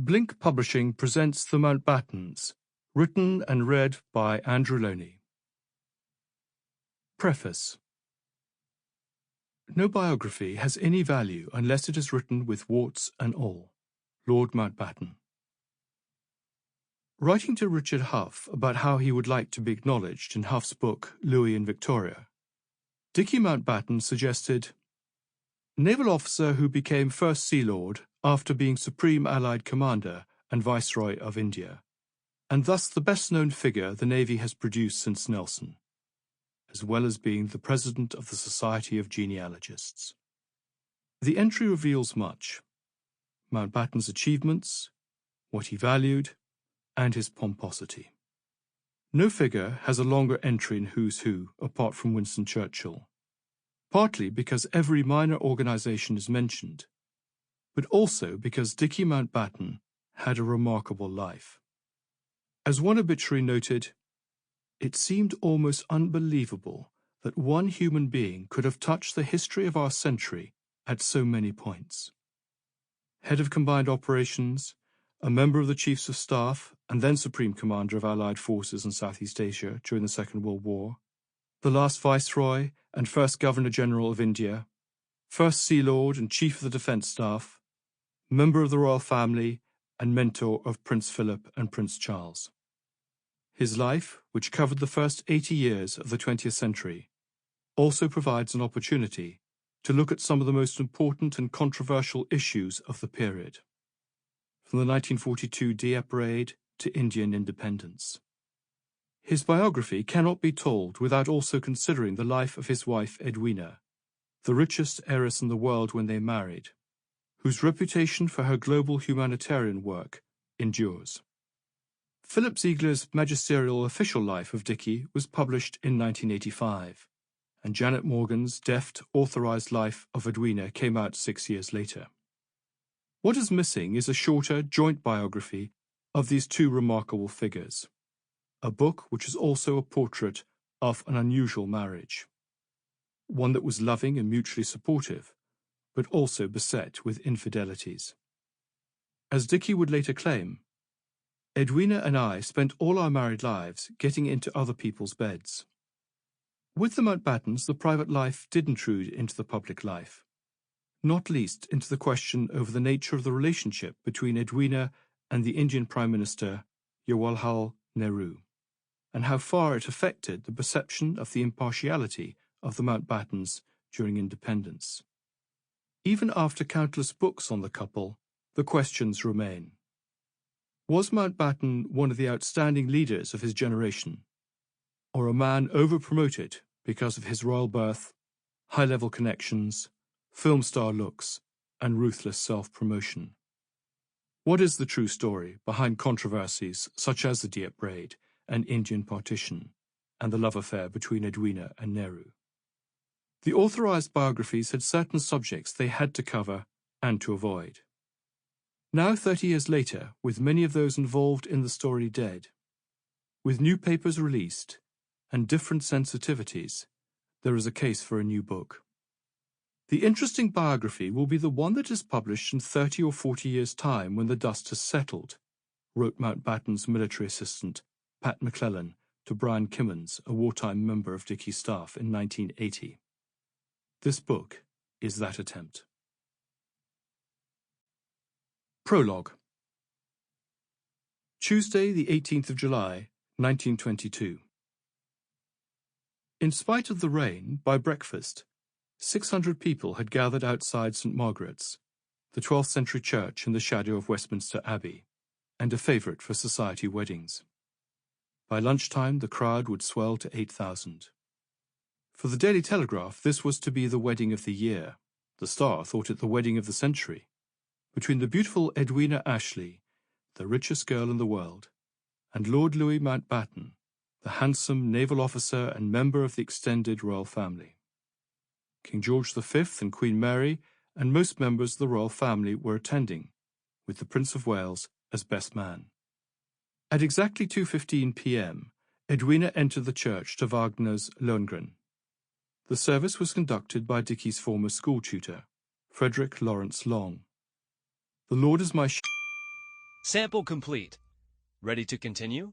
Blink Publishing presents The Mountbattens, written and read by Andrew Lownie. Preface. No biography has any value unless it is written with warts and all. Lord Mountbatten. Writing to Richard Hough about how he would like to be acknowledged in Hough's book Louis and Victoria, Dickie Mountbatten suggested, naval officer who became First Sea Lord after being Supreme Allied Commander and Viceroy of India, and thus the best-known figure the Navy has produced since Nelson, as well as being the President of the Society of Genealogists. The entry reveals much: Mountbatten's achievements, what he valued, and his pomposity. No figure has a longer entry in Who's Who apart from Winston Churchill, partly because every minor organization is mentioned, but also because Dickie Mountbatten had a remarkable life. As one obituary noted, it seemed almost unbelievable that one human being could have touched the history of our century at so many points. Head of Combined Operations, a member of the Chiefs of Staff and then Supreme Commander of Allied Forces in Southeast Asia during the Second World War, the last Viceroy and first Governor-General of India, first Sea Lord and Chief of the Defence Staff, member of the royal family and mentor of Prince Philip and Prince Charles. His life, which covered the first 80 years of the 20th century, also provides an opportunity to look at some of the most important and controversial issues of the period, from the 1942 Dieppe raid to Indian independence. His biography cannot be told without also considering the life of his wife Edwina, the richest heiress in the world when they married, whose reputation for her global humanitarian work endures. Philip Ziegler's magisterial official life of Dickie was published in 1985, and Janet Morgan's deft, authorized life of Edwina came out 6 years later. What is missing is a shorter, joint biography of these two remarkable figures, a book which is also a portrait of an unusual marriage, one that was loving and mutually supportive, but also beset with infidelities. As Dickie would later claim, Edwina and I spent all our married lives getting into other people's beds. With the Mountbattens, the private life did intrude into the public life, not least into the question over the nature of the relationship between Edwina and the Indian Prime Minister Jawaharlal Nehru, and how far it affected the perception of the impartiality of the Mountbattens during independence. Even after countless books on the couple, the questions remain. Was Mountbatten one of the outstanding leaders of his generation, or a man over-promoted because of his royal birth, high-level connections, film star looks, and ruthless self-promotion? What is the true story behind controversies such as the Dieppe raid and Indian partition, and the love affair between Edwina and Nehru? The authorized biographies had certain subjects they had to cover and to avoid. Now, 30 years later, with many of those involved in the story dead, with new papers released and different sensitivities, there is a case for a new book. The interesting biography will be the one that is published in 30 or 40 years' time when the dust has settled, wrote Mountbatten's military assistant, Pat McClellan, to Brian Kimmons, a wartime member of Dickie's staff, in 1980. This book is that attempt. Prologue. Tuesday, the 18th of July, 1922. In spite of the rain, by breakfast, 600 people had gathered outside St. Margaret's, the 12th century church in the shadow of Westminster Abbey, and a favourite for society weddings. By lunchtime, the crowd would swell to 8,000. For the Daily Telegraph, this was to be the wedding of the year. The Star thought it the wedding of the century, between the beautiful Edwina Ashley, the richest girl in the world, and Lord Louis Mountbatten, the handsome naval officer and member of the extended royal family. King George V and Queen Mary and most members of the royal family were attending, with the Prince of Wales as best man. At exactly 2:15 p.m., Edwina entered the church to Wagner's Lohengrin. The service was conducted by Dickie's former school tutor, Frederick Lawrence Long. The Lord is my Sample complete. Ready to continue?